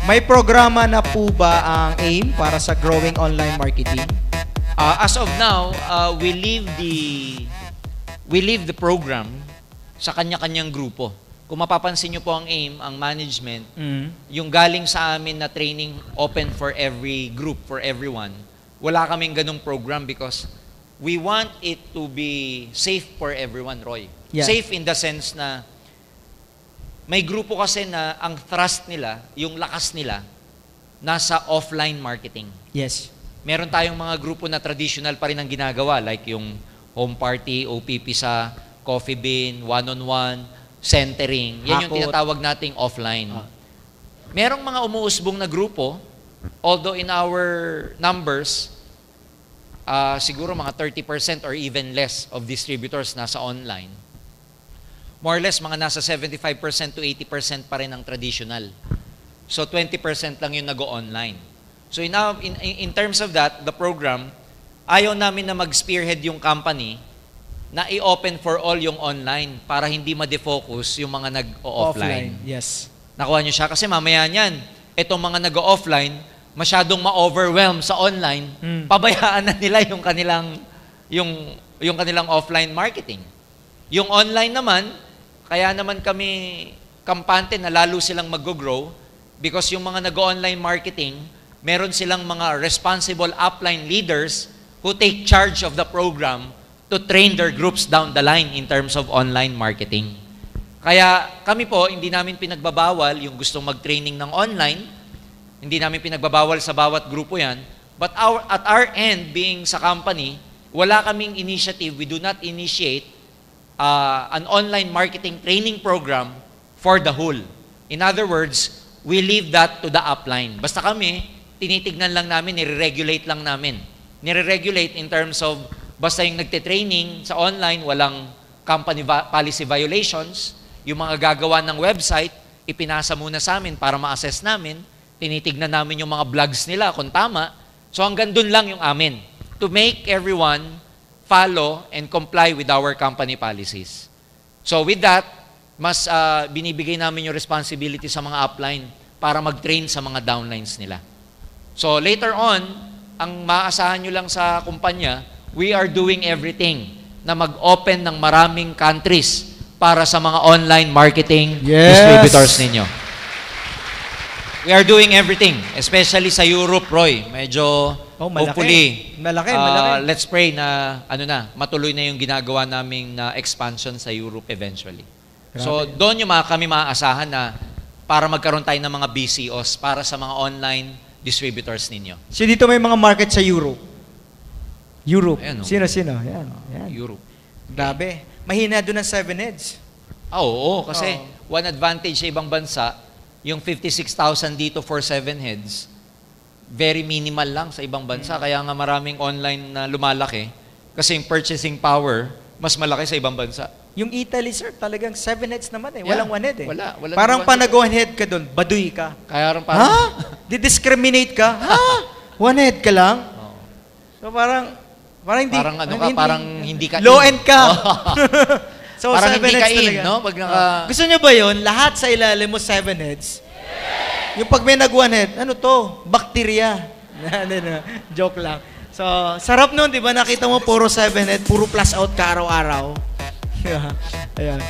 May programa na po ba ang AIM para sa growing online marketing? As of now, we leave the program sa kanya-kanyang grupo. Kung mapapansin nyo po ang AIM, ang management, yung galing sa amin na training open for every group, for everyone, wala kaming ganung program because we want it to be safe for everyone, Roy. Yeah. Safe in the sense na may grupo kasi na ang thrust nila, yung lakas nila, nasa offline marketing. Yes. Meron tayong mga grupo na traditional pa rin ang ginagawa, like yung home party, OPP sa coffee bean, one-on-one, centering. Yan yung tinatawag nating offline. Merong mga umuusbong na grupo, although in our numbers, siguro mga 30% or even less of distributors nasa online. More or less, mga nasa 75% to 80% pa rin ang traditional. So 20% lang yung nag-online. So in terms of that, the program, ayaw namin na mag-spearhead yung company na i-open for all yung online para hindi ma-defocus yung mga nag-offline. Yes. Nakuha nyo siya? Kasi mamaya niyan, itong mga nag-offline, masyadong ma-overwhelm sa online, pabayaan na nila yung kanilang offline marketing. Yung online naman, kaya naman kami kampante na lalo silang mag-grow because yung mga nag-online marketing, meron silang mga responsible upline leaders who take charge of the program to train their groups down the line in terms of online marketing. Kaya kami po, hindi namin pinagbabawal yung gustong mag-training ng online, hindi namin pinagbabawal sa bawat grupo yan, but at our end, being sa company, wala kaming initiative, we do not initiate an online marketing training program for the whole. In other words, we leave that to the upline. Basta kami, tinitignan lang namin, nire-regulate lang namin. Nire-regulate in terms of, basta yung nagte-training sa online, walang company policy violations, yung mga gagawa ng website, ipinasa muna sa amin para ma-assess namin, tinitignan namin yung mga blogs nila kung tama. So hanggang dun lang yung amin. To make everyone follow and comply with our company policies. So with that, mas binibigay namin yung responsibility sa mga upline para mag-train sa mga downlines nila. So later on, ang maaasahan nyo lang sa kumpanya, we are doing everything na mag-open ng maraming countries para sa mga online marketing distributors ninyo. We are doing everything, especially sa Europe, Roy. Medyo, hopefully, malaki. Let's pray na, matuloy na yung ginagawa naming expansion sa Europe eventually. Grabe. So, doon yung kami maaasahan na para magkaroon tayo ng mga BCOs para sa mga online distributors ninyo. So, dito may mga market sa Europe. Ayan, Sino? Yan. Europe. Grabe. Mahina doon ang 7 heads. Oo, kasi one advantage sa ibang bansa, yung 56,000 dito for 7 heads, very minimal lang sa ibang bansa. Kaya nga maraming online na lumalaki kasi yung purchasing power, mas malaki sa ibang bansa. Yung Italy, sir, talagang 7 heads naman eh. Walang 1 head eh. Wala parang pa nag-1 head ka doon, baduy ka. Kaya rin parang... Ha? Didiscriminate ka? Ha? 1 head ka lang? So parang hindi... Parang hindi ka low end ka. So, parang 7 hindi heads ka in, talaga. no? Pag Gusto nyo ba yun? Lahat sa ilalim mo 7 heads? Yung pag may nag-1 head, ano to? Bakterya. Joke lang. So, sarap nun, di ba? Nakita mo puro 7 head, puro plus out ka araw-araw. Ayan.